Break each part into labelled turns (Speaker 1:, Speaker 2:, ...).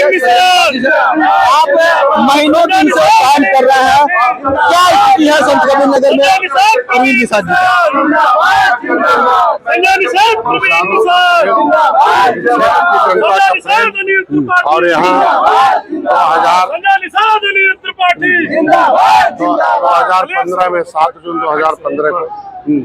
Speaker 1: आप महीनों दिन से काम कर रहे हैं, क्या स्थिति है संत कबीर नगर में प्रवीण निषाद जी?
Speaker 2: और यहाँ 2015 में 7 जून 2015 को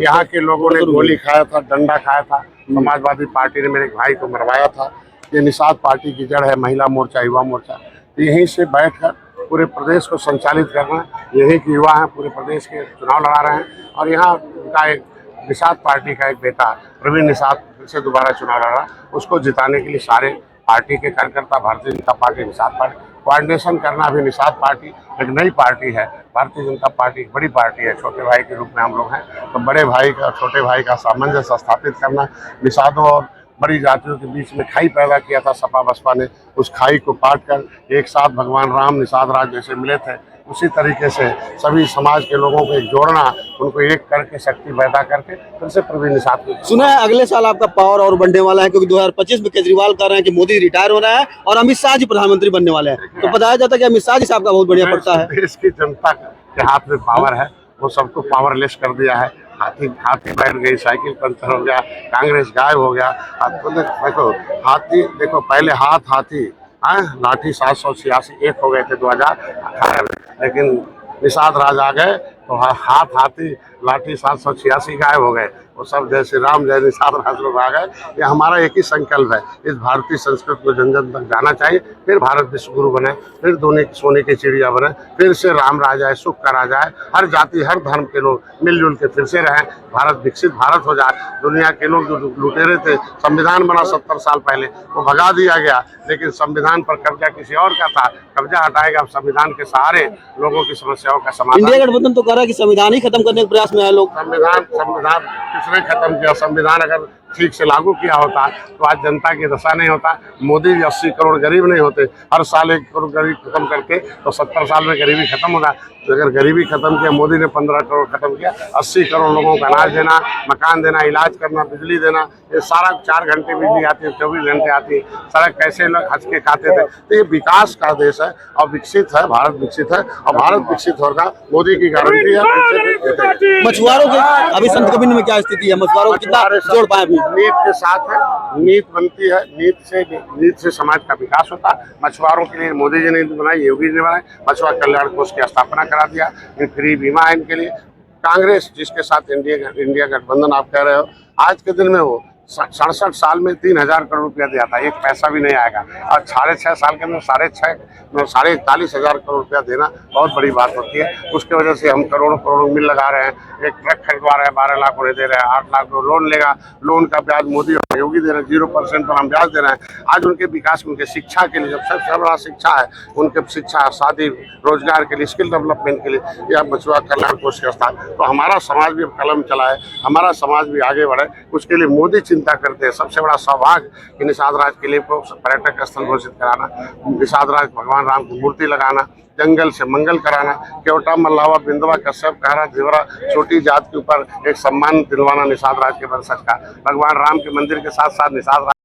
Speaker 2: यहाँ के लोगों ने गोली खाया था, डंडा खाया था। समाजवादी पार्टी ने मेरे भाई को मरवाया था। ये निषाद पार्टी की जड़ है, महिला मोर्चा, युवा मोर्चा। तो यहीं से बैठकर पूरे प्रदेश को संचालित करना, यहीं के युवा हैं, पूरे प्रदेश के चुनाव लड़ा रहे हैं। और यहाँ का एक निषाद पार्टी का एक बेटा प्रवीण निषाद फिर से दोबारा चुनाव लड़ा, उसको जिताने के लिए सारे पार्टी के कार्यकर्ता, Bharatiya Janata party, Nishad party coordination करना। भी निषाद पार्टी एक नई पार्टी है, भारतीय जनता पार्टी एक बड़ी पार्टी है, छोटे भाई के रूप में हम लोग हैं। तो बड़े भाई का छोटे भाई का सामंजस्य स्थापित करना, निषादों और बड़ी जातियों के बीच में खाई पैदा किया था सपा बसपा ने, उस खाई को पाट कर एक साथ भगवान राम निषाद राज जैसे मिले थे, उसी तरीके से सभी समाज के लोगों को एक जोड़ना, उनको एक करके शक्ति पैदा करके फिर से प्रवीण निषाद को।
Speaker 1: सुना है अगले साल आपका पावर और बढ़ने वाला है, क्योंकि 2025 में केजरीवाल कह रहे हैं कि मोदी रिटायर हो रहा है और अमित शाह जी प्रधानमंत्री बनने वाले हैं। तो बताया जाता है कि अमित शाह जी साहब का बहुत बढ़िया पड़ता है।
Speaker 2: देश की जनता के हाथ में पावर है, वो सबको पावरलेस कर दिया है। हाथी बैठ गई, साइकिल पंचर हो गया, कांग्रेस गायब हो गया। देखो हाथी, देखो पहले हाथी लाठी 786 एक हो गए थे 2018 में, लेकिन निषाद राज आ गए तो हाथी लाठी 786 गायब हो गए। वो सब जय श्री राम जय निषाद राज लोग आ गए। ये हमारा एक ही संकल्प है, इस भारतीय संस्कृति को जन जन तक जाना चाहिए, फिर भारत विश्व गुरु बने, फिर सोने की चिड़िया बने, फिर से राम राज आए, सुख का राज आए, हर जाति हर धर्म के लोग मिलजुल के फिर से रहें, भारत विकसित भारत हो जाए। दुनिया के लोग जो लुटेरे थे, संविधान बना 70 साल पहले, वो भगा दिया गया, लेकिन संविधान पर कब्जा किसी और का था, कब्जा हटाएगा। अब संविधान के सहारे लोगों की समस्याओं का समाधान।
Speaker 1: इंडिया गठबंधन तो कह रहा है कि संविधान ही खत्म करने के प्रयास में है लोग।
Speaker 2: संविधान किसने खत्म किया? संविधान अगर ठीक से लागू किया होता तो आज जनता की दशा नहीं होता। मोदी जी 80 करोड़ गरीब नहीं होते, हर साल 1 करोड़ गरीब खत्म करके तो 70 साल में गरीबी खत्म होगा। तो अगर गरीबी खत्म किया, मोदी ने 15 करोड़ खत्म किया, 80 करोड़ लोगों को अनाज देना, मकान देना, इलाज करना, बिजली देना, ये सारा 4 घंटे बिजली आती है, 24 घंटे आती है, सड़क कैसे लोग हंस के खाते थे। तो ये विकास का देश है और विकसित है, भारत विकसित है और भारत विकसित होगा, मोदी की गारंटी है।
Speaker 1: मछुआरों के अभी संत कबीर में क्या स्थिति है? मछुआरों को कितना जोड़ पाए?
Speaker 2: नीत के साथ है, नीत बनती है, नीत से समाज का विकास होता है। मछुआरों के लिए मोदी जी ने बनाई, योगी जी ने बनाई, मछुआ कल्याण कोष की स्थापना करा दिया, फ्री बीमा है इनके लिए। कांग्रेस जिसके साथ इंडिया गठबंधन आप कह रहे हो, आज के दिन में वो 67 साल में 3000 करोड़ रुपया दिया था, एक पैसा भी नहीं आएगा। और 6.5 साल के अंदर 41,500 करोड़ रुपया देना बहुत बड़ी बात होती है। उसके वजह से हम करोड़ों मिल लगा रहे हैं, एक ट्रक खरीदवा रहे हैं, 12 लाख उन्हें दे रहे हैं, 8 लाख लोन लेगा, लोन का ब्याज मोदी और योगी दे रहे हैं, 0% पर हम ब्याज दे रहे हैं। आज उनके विकास, उनके शिक्षा के लिए, जब सबसे बड़ा शिक्षा है, उनके शिक्षा, शादी, रोजगार के लिए, स्किल डेवलपमेंट के लिए यह मछुआ कल्याण कोष का स्थान। तो हमारा समाज भी अब कलम चलाए, हमारा समाज भी आगे बढ़े, उसके लिए मोदी चिंता करते हैं। सबसे बड़ा सौभाग्य कि निषाद राज के लिए पर्यटक स्थल घोषित कराना, निषाद राज भगवान राम की मूर्ति लगाना, जंगल से मंगल कराना, केवटा मल्लावा बिंदवा कश्यप कहरा देवरा छोटी जात के ऊपर एक सम्मान दिलवाना निषाद राज के वंशज का, भगवान राम के मंदिर के साथ साथ निषाद राज